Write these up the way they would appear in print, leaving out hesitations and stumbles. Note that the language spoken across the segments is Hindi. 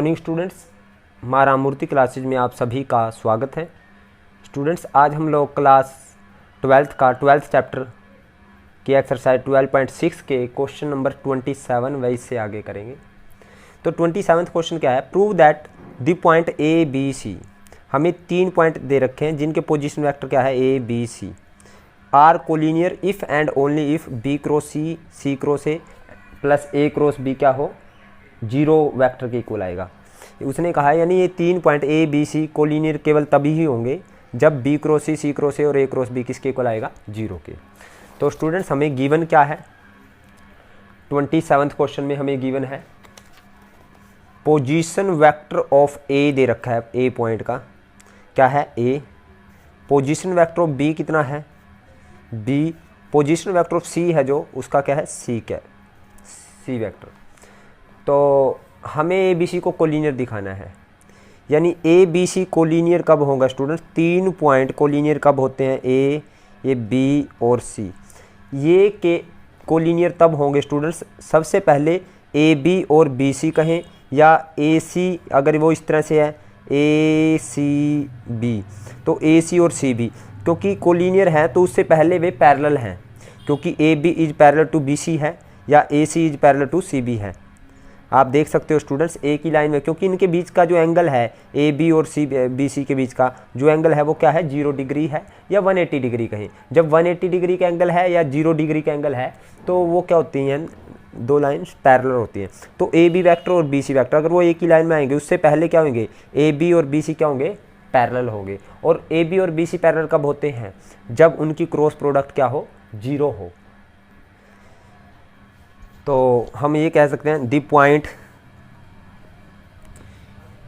मॉर्निंग स्टूडेंट्स, माँ राममूर्ति क्लासेज में आप सभी का स्वागत है। स्टूडेंट्स, आज हम लोग क्लास 12th चैप्टर की एक्सरसाइज 12.6 के क्वेश्चन नंबर 27 वही से आगे करेंगे। तो 27वां क्वेश्चन क्या है? Prove that the point A B C. हमें 3 पॉइंट दे रखे हैं जिनके पोजीशन वेक्टर क्या है, A B C, are collinear if and only if B cross C, C cross A plus A cross B क्या हो, 0 वेक्टर के इक्वल आएगा। उसने कहा है यानी ये 3 point A B C collinear केवल तभी ही होंगे जब B cross C cross A और ए क्रॉस बी किसके इक्वल आएगा, 0 के। तो स्टूडेंट्स, हमें गिवन क्या है 27वां क्वेश्चन में? हमें गिवन है पोजीशन वेक्टर ऑफ ए दे रखा है, ए पॉइंट का क्या है, ए। पोजीशन वेक्टर ऑफ बी कितना है, B. Position vector of C है जो, उसका क्या है, सी वेक्टर। तो हमें ए बी सी को कोलिनियर दिखाना है, यानी ए बी सी कोलिनियर कब होगा स्टूडेंट्स? 3 पॉइंट कोलिनियर कब होते हैं? ए बी और सी। ये के कोलिनियर तब होंगे स्टूडेंट्स, सबसे पहले ए बी और बी सी कहें, या ए सी, अगर वो इस तरह से है ए सी बी, तो ए सी और सी बी, क्योंकि कोलिनियर है तो उससे पहले वे पैरेलल हैं, क्योंकि A B is parallel to B C है या A C is parallel to C B है। आप देख सकते हो स्टूडेंट्स, एक ही लाइन में, क्योंकि इनके बीच का जो एंगल है ए बी और बी सी के बीच का जो एंगल है वो क्या है, 0 डिग्री है या 180 डिग्री कहें। जब 180 डिग्री का एंगल है या 0 डिग्री का एंगल है तो वो क्या होती हैं, 2 लाइन्स पैरेलल होती हैं। तो ए बी वैक्टर और बी सी वैक्टर अगर वो एक ही लाइन में आएंगे, उससे पहले क्या होंगे, ए बी और बी सी क्या होंगे, पैरेलल होंगे। और ए बी और बी सी पैरेलल कब होते हैं? जब उनकी क्रॉस प्रोडक्ट क्या हो, 0 हो। तो हम ये कह सकते हैं the point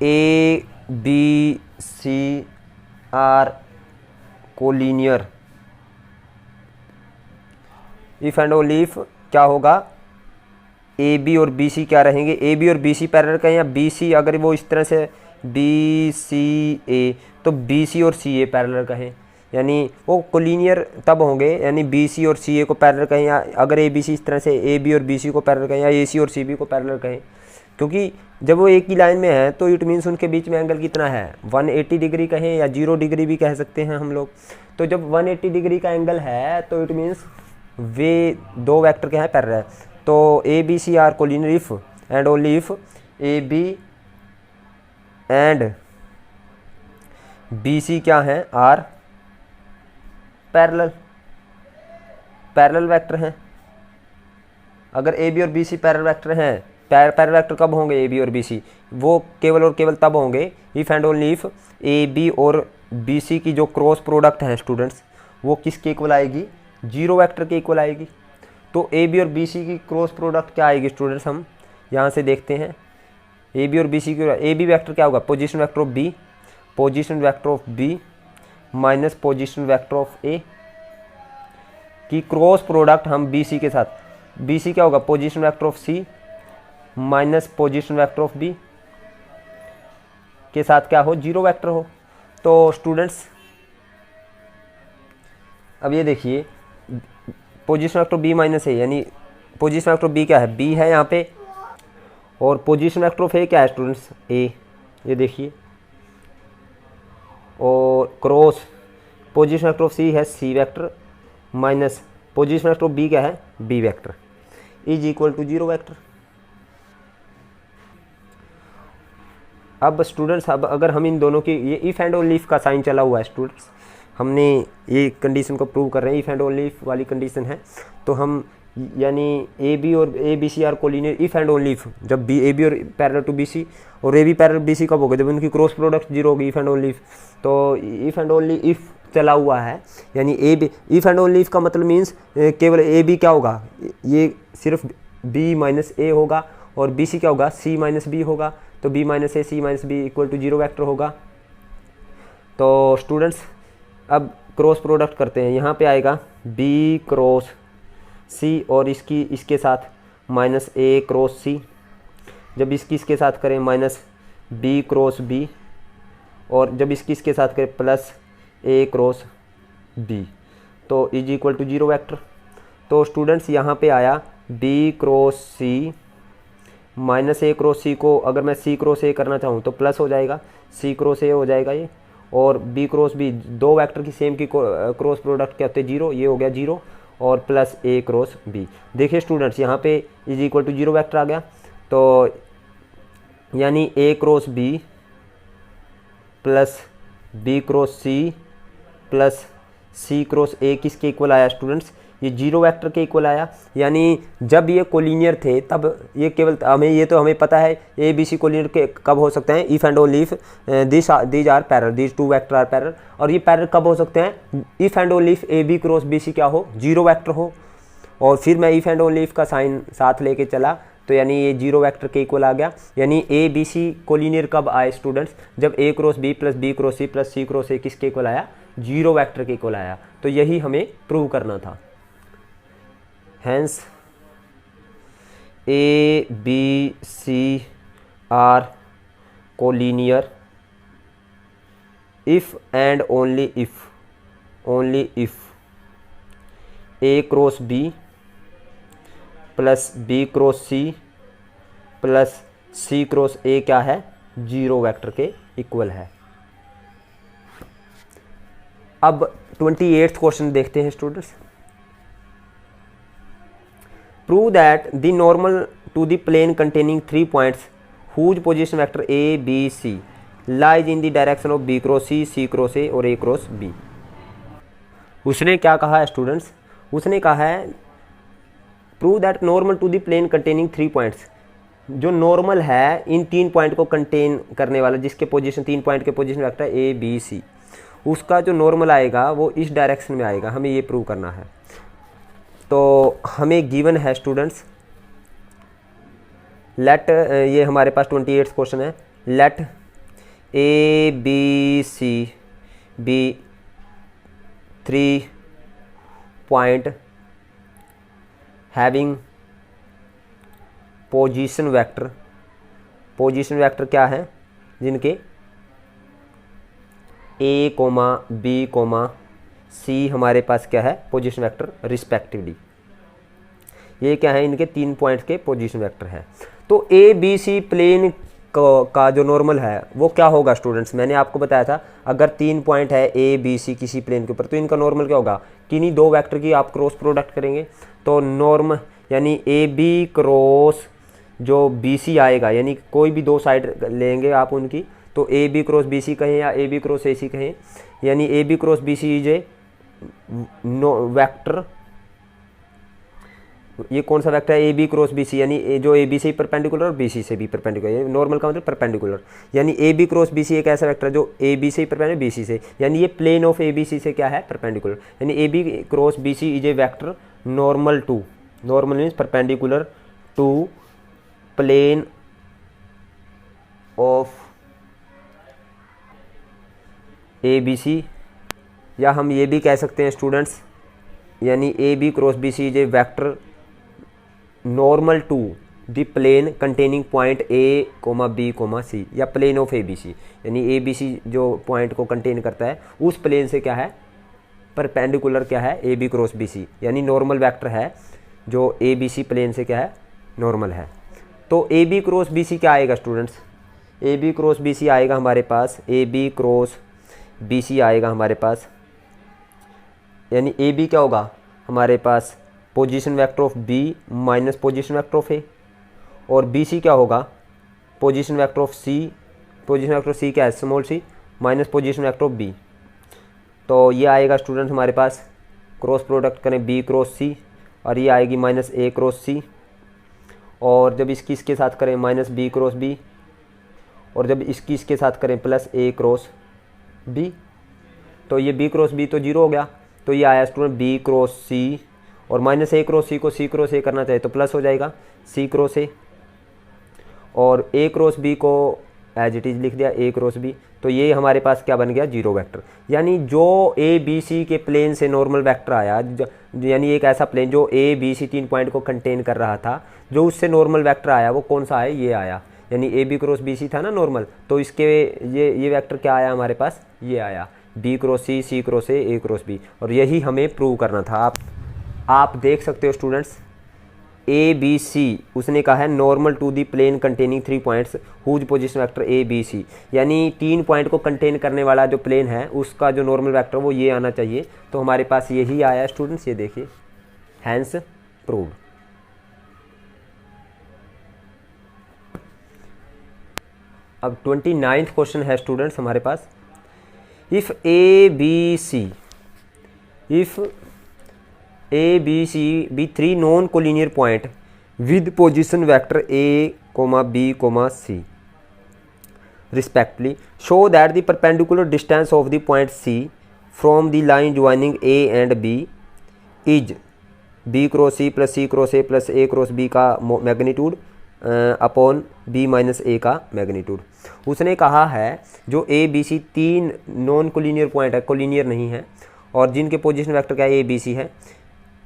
A B C are collinear if and only if क्या होगा, ए बी और बी सी क्या रहेंगे, ए बी और बी सी पैरेलल कहें, या बी सी अगर वो इस तरह से बी सी ए, तो बी सी और सी ए पैरेलल कहें, यानी वो कोलिनियर तब होंगे, यानी बी सी और सी ए को पैरेलल कहें, या अगर ए बी सी इस तरह से ए बी और बी सी को पैरेलल कहें, या ए सी और सी बी को पैरेलल कहें, क्योंकि जब वो एक ही लाइन में है तो इट मीन्स उनके बीच में एंगल कितना है, 180 डिग्री कहें या 0 डिग्री भी कह सकते हैं हम लोग। तो जब 180 डिग्री का एंगल है तो इट मीन्स वे 2 वेक्टर क्या है, पैरेलल। तो A B C are collinear if and only if A B and B C क्या है, आर पैरेलल वेक्टर हैं। अगर ए बी और बी सी पैरेलल वेक्टर हैं, पैरेलल वेक्टर कब होंगे, ए बी और बी सी, वो केवल और केवल तब होंगे if and only if A B और बी सी की जो क्रॉस प्रोडक्ट है स्टूडेंट्स, वो किसके इक्वल आएगी, 0 वेक्टर के इक्वल आएगी। तो ए बी और बी सी की क्रॉस प्रोडक्ट क्या आएगी स्टूडेंट्स, हम यहाँ से देखते हैं। ए बी और बी सी की, ए बी वेक्टर क्या होगा, position vector of B, position vector of B minus position vector of A की क्रॉस प्रोडक्ट हम बी सी के साथ, बी सी क्या होगा, position vector of C minus position vector of B के साथ क्या हो, 0 वेक्टर हो। तो स्टूडेंट्स अब ये देखिए, पोजीशन वेक्टर बी माइनस ए, यानी पोजीशन वेक्टर बी क्या है, बी है यहाँ पे, और पोजीशन वेक्टर ऑफ ए क्या है स्टूडेंट्स, ए, ये देखिए। और cross position vector of C है C vector minus position vector of B क्या है, B vector, is equal to 0 vector. अब स्टूडेंट्स, अब अगर हम इन दोनों की, ये इफ़ एंड ओनली इफ का साइन चला हुआ है स्टूडेंट्स, हमने ये कंडीशन को प्रूव कर रहे हैं, इफ़ एंड ओनली इफ वाली कंडीशन है। तो हम यानी ए बी और A B C are collinear if and only if, जब बी ए बी और पैरेलल टू बी सी और A B parallel B C कब होगा, जब उनकी क्रॉस प्रोडक्ट 0 होगी, इफ़ एंड ओनली इफ। तो इफ़ एंड ओनली इफ चला हुआ है, यानी A B, if and only if का मतलब मीन्स केवल ए बी क्या होगा, ये सिर्फ बी माइनस ए होगा, और बी सी क्या होगा, सी माइनस बी होगा। तो B minus A C minus B equal to 0 vector होगा। तो स्टूडेंट्स अब क्रॉस प्रोडक्ट करते हैं, यहाँ पे आएगा बी क्रॉस सी और इसके साथ माइनस ए क्रॉस सी, जब इसके साथ करें माइनस बी क्रॉस बी, और जब इसके साथ करें प्लस ए क्रॉस बी, तो इज इक्वल टू 0 वेक्टर। तो स्टूडेंट्स यहाँ पे आया बी क्रॉस सी माइनस ए क्रॉस सी को अगर मैं सी क्रॉस ए करना चाहूँ तो प्लस हो जाएगा, सी क्रॉस ए हो जाएगा ये, और बी क्रॉस बी, दो वेक्टर की सेम की क्रॉस प्रोडक्ट क्या होते हैं 0, ये हो गया 0, और प्लस ए क्रॉस बी। देखिए स्टूडेंट्स यहाँ पे इज इक्वल टू 0 वेक्टर आ गया, तो यानी A cross B plus B cross C plus C cross A किसके इक्वल आया स्टूडेंट्स, ये 0 वेक्टर के इक्वल आया। यानी जब ये कोलिनियर थे तब ये केवल हमें ये तो हमें पता है ए बी सी कोलिनियर के कब हो सकते हैं, if and only if these are parallel, these two vector are parallel. और ये पैरेलल कब हो सकते हैं, if and only if A B cross B C क्या हो, 0 वेक्टर हो। और फिर मैं इफ़ एंड ओनली इफ का साइन साथ लेके चला तो यानी ये 0 वेक्टर के इक्वल आ गया। यानी ए बी सी कोलिनियर कब आए स्टूडेंट्स, जब A cross B plus B cross C plus C cross A किसके इक्वल आया, 0 वेक्टर के इक्वल आया। तो यही हमें प्रूव करना था। Hence A, B, C are collinear if and only if A cross B plus B cross C plus C cross A क्या है, 0 वेक्टर के इक्वल है। अब 28th क्वेश्चन देखते हैं students. Prove that the normal to the plane containing 3 points whose position vector A, B, C lies in the direction of B cross C, C cross A और A cross B। उसने क्या कहा है स्टूडेंट्स, उसने कहा है prove that normal to the plane containing 3 points, जो नॉर्मल है इन 3 पॉइंट को कंटेन करने वाला, जिसके पोजीशन 3 पॉइंट के position vector A, B, C, उसका जो नॉर्मल आएगा वो इस डायरेक्शन में आएगा। हमें ये प्रूव करना है। तो हमें गिवन है स्टूडेंट्स, लेट ये हमारे पास 28th क्वेश्चन है, let A B C be 3 point having position vector क्या है, जिनके A comma B comma C हमारे पास क्या है पोजीशन वेक्टर रिस्पेक्टिवली। ये क्या है, इनके 3 पॉइंट्स के पोजीशन वेक्टर है। तो ए बी सी प्लेन का जो नॉर्मल है वो क्या होगा स्टूडेंट्स, मैंने आपको बताया था अगर 3 पॉइंट है ए बी सी किसी प्लेन के ऊपर तो इनका नॉर्मल क्या होगा, किन्हीं 2 वेक्टर की आप क्रॉस प्रोडक्ट करेंगे तो नॉर्म यानी ए बी क्रॉस जो बी सी आएगा, यानी कोई भी 2 साइड लेंगे आप उनकी, तो A B cross B C कहें या A B cross A C कहें, यानी A B cross B C is a vector, ये कौन सा वेक्टर है, A B cross B C, यानी जो ए बी से परपेंडिकुलर और बी सी से भी परपेंडिकुलर, नॉर्मल का मतलब परपेंडिकुलर, यानी A B cross B C एक ऐसा वेक्टर है जो ए बी से परपेंडिकुलर बी सी से, यानी ये plane of A B C से क्या है परपेंडिकुलर, यानी A B cross B C is a vector normal means perpendicular to plane of A B C, या हम ये भी कह सकते हैं स्टूडेंट्स, यानी A B cross B C is a vector normal to the plane containing point A comma B comma C, या plane of A B C, यानी ए बी सी जो पॉइंट को कंटेन करता है उस प्लेन से क्या है परपेंडिकुलर क्या है A B cross B C, यानी नॉर्मल वेक्टर है जो ए बी सी प्लेन से क्या है नॉर्मल है। तो A B cross B C क्या आएगा students, A B cross B C आएगा हमारे पास, A B cross B C आएगा हमारे पास, यानी ए बी क्या होगा हमारे पास position vector of B minus position vector of A, और बी सी क्या होगा position vector of C, position vector of C क्या है small C minus position vector of B. तो ये आएगा स्टूडेंट हमारे पास, क्रॉस प्रोडक्ट करें बी क्रॉस सी और ये आएगी माइनस ए क्रॉस सी, और जब इसकी इसके साथ करें माइनस बी क्रॉस बी, और जब इसकी इसके साथ करें प्लस ए क्रॉस बी, तो ये बी क्रॉस बी तो 0 हो गया, तो ये आया स्टूडेंट बी क्रॉस सी, और माइनस ए क्रॉस सी को सी क्रॉस ए करना चाहिए तो प्लस हो जाएगा सी क्रॉस ए, और ए क्रॉस बी को एज इट इज़ लिख दिया ए क्रॉस बी, तो ये हमारे पास क्या बन गया 0 वेक्टर। यानी जो ए बी सी के प्लेन से नॉर्मल वेक्टर आया, यानी एक ऐसा प्लेन जो ए बी सी 3 पॉइंट को कंटेन कर रहा था, जो उससे नॉर्मल वेक्टर आया वो कौन सा है, ये आया, यानी A B cross B C था ना नॉर्मल, तो इसके ये वेक्टर क्या आया हमारे पास, ये आया B cross C, C cross A cross B, और यही हमें प्रूव करना था। आप देख सकते हो स्टूडेंट्स, ए बी सी उसने कहा है normal to the plane containing 3 points whose position vector A B C, यानी 3 पॉइंट को कंटेन करने वाला जो प्लेन है उसका जो नॉर्मल वेक्टर वो ये आना चाहिए। तो हमारे पास यही आया स्टूडेंट्स, ये देखिए, हैंस प्रूव्ड। अब 29th क्वेश्चन है स्टूडेंट्स हमारे पास, if A B C be 3 non collinear point with position vector A B C respectively, show that the perpendicular distance of the point C from the line joining A and B is B cross C plus C cross A plus A cross B का magnitude upon B minus A का मैग्नीट्यूड। उसने कहा है जो A B C 3 non collinear point है, कोलिनियर नहीं है, और जिनके पोजीशन वेक्टर क्या है ए बी सी है।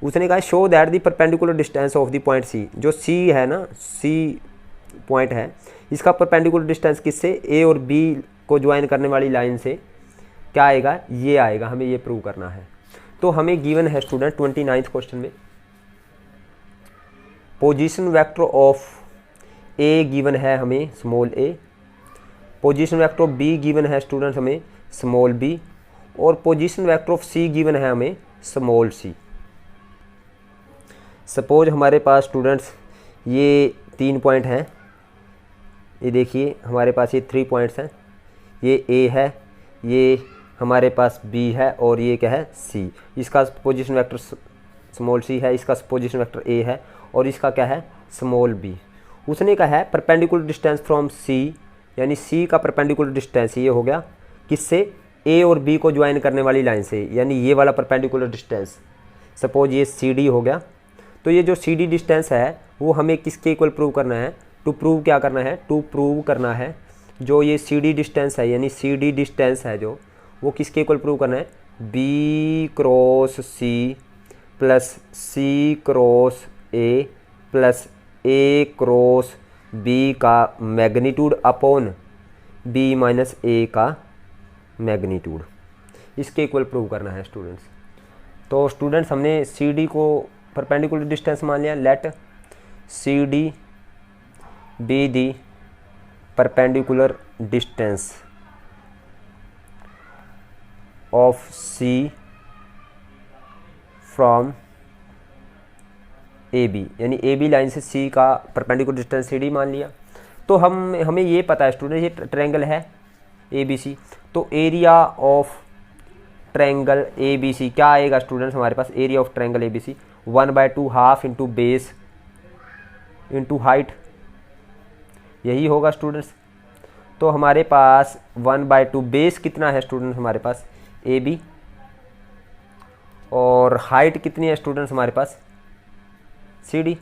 उसने कहा show that the perpendicular distance of the point C, जो सी है ना, सी पॉइंट है, इसका परपेंडिकुलर डिस्टेंस किससे, ए और बी को ज्वाइन करने वाली लाइन से क्या आएगा, ये आएगा। हमें ये प्रूव करना है। तो हमें गिवन है स्टूडेंट 29th क्वेश्चन में position vector of A given है हमें small A, position vector of B given है स्टूडेंट हमें स्मॉल बी, और position vector of C given है हमें स्मॉल सी। सपोज हमारे पास स्टूडेंट्स ये 3 पॉइंट हैं, ये देखिए हमारे पास ये 3 पॉइंट्स हैं, ये ए है, ये हमारे पास बी है, और ये क्या है सी। इसका पोजीशन वेक्टर स्मॉल सी है, इसका पोजीशन वेक्टर ए है, और इसका क्या है स्मॉल बी। उसने कहा है परपेंडिकुलर डिस्टेंस फ्रॉम सी, यानी सी का परपेंडिकुलर डिस्टेंस ये हो गया किससे, ए और बी को ज्वाइन करने वाली लाइन से, यानी ये वाला परपेंडिकुलर डिस्टेंस। सपोज ये सी डी हो गया, तो ये जो सी डी डिस्टेंस है वो हमें किसके इक्वल प्रूव करना है, टू प्रूव क्या करना है, टू प्रूव करना है जो ये सी डी डिस्टेंस है, यानी सी डी डिस्टेंस है जो, वो किसके इक्वल प्रूव करना है, B cross C plus C cross A plus A cross B का magnitude upon B minus A का मैग्नीट्यूड, इसके इक्वल प्रूव करना है स्टूडेंट्स। तो स्टूडेंट्स हमने सी डी को परपेंडिकुलर डिस्टेंस मान लिया, let C D be the perpendicular distance of C from A B, यानी ए बी लाइन से सी का परपेंडिकुलर डिस्टेंस सी डी मान लिया। तो हमें ये पता है स्टूडेंट ये ट्रायंगल है ए बी सी, तो area of triangle A B C क्या आएगा स्टूडेंट्स हमारे पास, area of triangle A B C 1/2 half into base into height, यही होगा स्टूडेंट्स। तो हमारे पास 1/2 बेस कितना है स्टूडेंट्स हमारे पास ए बी, और हाइट कितनी है स्टूडेंट्स हमारे पास सी डी।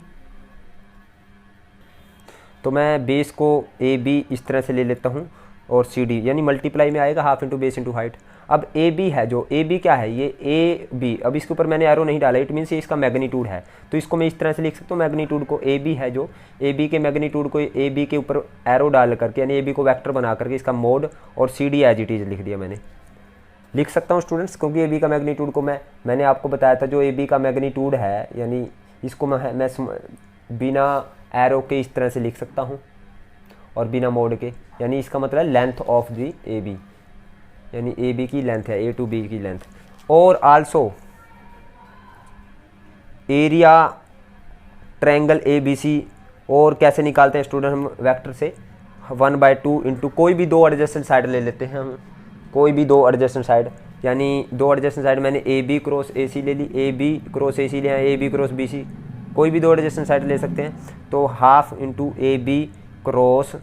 तो मैं बेस को ए बी इस तरह से ले लेता हूँ, और सी डी यानी मल्टीप्लाई में आएगा half into base into height. अब ए बी है जो, ए बी क्या है, ये ए बी, अब इसके ऊपर मैंने एरो नहीं डाला, इट मीन्स ये इसका मैग्नीट्यूड है, तो इसको मैं इस तरह से लिख सकता हूँ मैग्नीट्यूड को, ए बी है जो, ए बी के मैग्नीट्यूड को ए बी के ऊपर एरो डाल करके, यानी ए बी को वेक्टर बना करके इसका मोड, और C D as it is लिख दिया मैंने, लिख सकता हूँ स्टूडेंट्स, क्योंकि ए बी का मैग्नीट्यूड को मैंने आपको बताया था जो ए बी का मैग्नीट्यूड है, यानी इसको मैं बिना एरो के इस तरह से लिख सकता हूँ और बिना मोड के, यानी इसका मतलब length of the A B, यानी ए बी की लेंथ है, ए टू बी की लेंथ। और also area triangle A B C, और कैसे निकालते हैं स्टूडेंट हम वेक्टर से, 1/2 इंटू कोई भी 2 एडजेसेंट साइड ले लेते हैं हम, कोई भी 2 एडजेसेंट साइड, यानी 2 एडजेसेंट साइड मैंने ए बी क्रॉस ए सी ले ली, ए बी क्रॉस ए सी लिया, A B cross B C, कोई भी 2 एडजेसेंट साइड ले सकते हैं। तो half into A B cross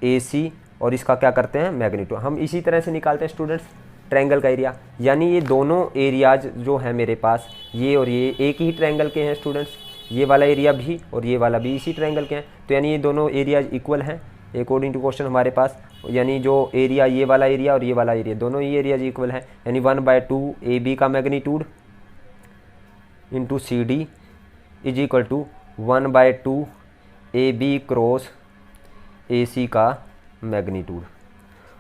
A C, और इसका क्या करते हैं मैग्नीट्यूड। हम इसी तरह से निकालते हैं स्टूडेंट्स ट्रायंगल का एरिया, यानी ये दोनों एरियाज जो है मेरे पास, ये और ये एक ही ट्रायंगल के हैं स्टूडेंट्स, ये वाला एरिया भी और ये वाला भी इसी ट्रायंगल के हैं, तो यानी ये दोनों एरियाज इक्वल हैं अकॉर्डिंग टू क्वेश्चन हमारे पास, यानी जो एरिया ये वाला एरिया और ये वाला एरिया दोनों ही एरियाज इक्वल हैं, यानी 1/2 ए बी का magnitude into C D is equal to 1/2 A B cross A C का मैग्नीट्यूड।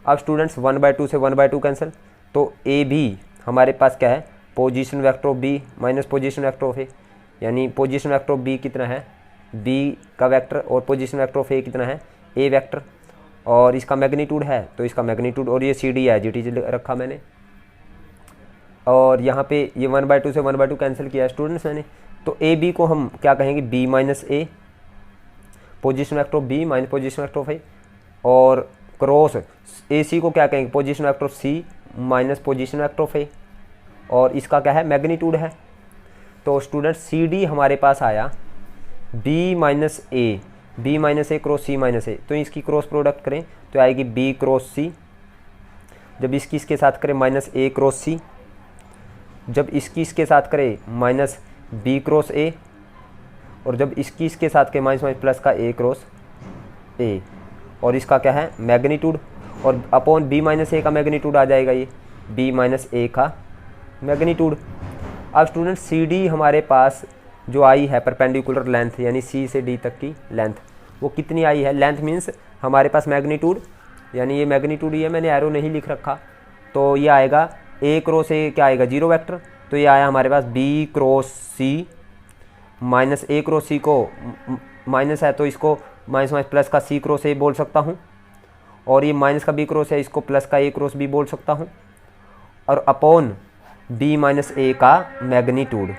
अब स्टूडेंट्स 1/2 से 1/2 कैंसिल, तो ए बी हमारे पास क्या है position vector of B minus position vector of A, यानी पोजीशन वेक्टर ऑफ बी कितना है, बी का वेक्टर, और पोजीशन वेक्टर ऑफ ए कितना है, ए वेक्टर, और इसका मैग्नीट्यूड है तो इसका मैग्नीट्यूड, और ये सी डी है जी रखा मैंने, और यहाँ पे ये 1/2 से 1/2 कैंसिल किया है स्टूडेंट्स मैंने। तो ए बी को हम क्या कहेंगे, B minus A, position vector of B minus position vector of A, और क्रॉस ए सी को क्या कहेंगे, position vector of C minus position vector of A, और इसका क्या है, मैग्नीट्यूड है। तो स्टूडेंट सी डी हमारे पास आया बी माइनस ए, बी माइनस ए क्रॉस सी माइनस ए, तो इसकी क्रॉस प्रोडक्ट करें तो आएगी बी क्रॉस सी, जब इसकी इसके साथ करें माइनस ए क्रॉस सी, जब इसकी इसके साथ करें माइनस बी क्रॉस ए, और जब इसकी इसके साथ करें माइनस माइनस प्लस का ए क्रॉस ए, और इसका क्या है, मैग्नीट्यूड, और अपॉन बी माइनस ए का मैग्नीट्यूड आ जाएगा ये बी माइनस ए का मैग्नीट्यूड। अब स्टूडेंट सी डी हमारे पास जो आई है परपेंडिकुलर लेंथ, यानी सी से डी तक की लेंथ, वो कितनी आई है, लेंथ मीन्स हमारे पास मैग्नीट्यूड, यानी ये मैग्नीट्यूड ही है, मैंने एरो नहीं लिख रखा, तो ये आएगा ए क्रॉस ए क्या आएगा, जीरो वेक्टर, तो ये आया हमारे पास बी क्रॉस सी माइनस ए क्रॉस सी को माइनस है तो इसको माइनस माइनस प्लस का सी क्रॉस ए बोल सकता हूँ, और ये माइनस का बी क्रॉस है इसको प्लस का ए क्रॉस बी बोल सकता हूँ, और अपॉन बी माइनस ए का मैग्नीट्यूड।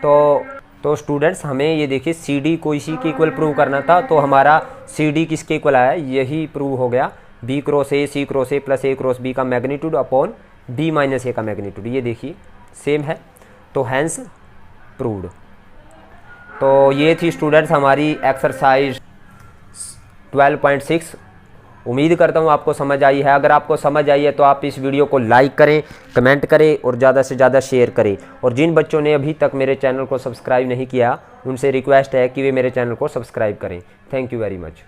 तो स्टूडेंट्स हमें ये देखिए सी डी को इसी के इक्वल प्रूव करना था, तो हमारा सी डी किसके इक्वल आया, यही प्रूव हो गया, B cross A C cross A plus A cross B का magnitude upon B minus A का मैग्नीट्यूड, ये देखिए सेम है, तो हैंस प्रूव्ड। तो ये थी स्टूडेंट्स हमारी एक्सरसाइज 12.6। उम्मीद करता हूँ आपको समझ आई है। अगर आपको समझ आई है तो आप इस वीडियो को लाइक करें, कमेंट करें और ज़्यादा से ज़्यादा शेयर करें। और जिन बच्चों ने अभी तक मेरे चैनल को सब्सक्राइब नहीं किया उनसे रिक्वेस्ट है कि वे मेरे चैनल को सब्सक्राइब करें। Thank you very much.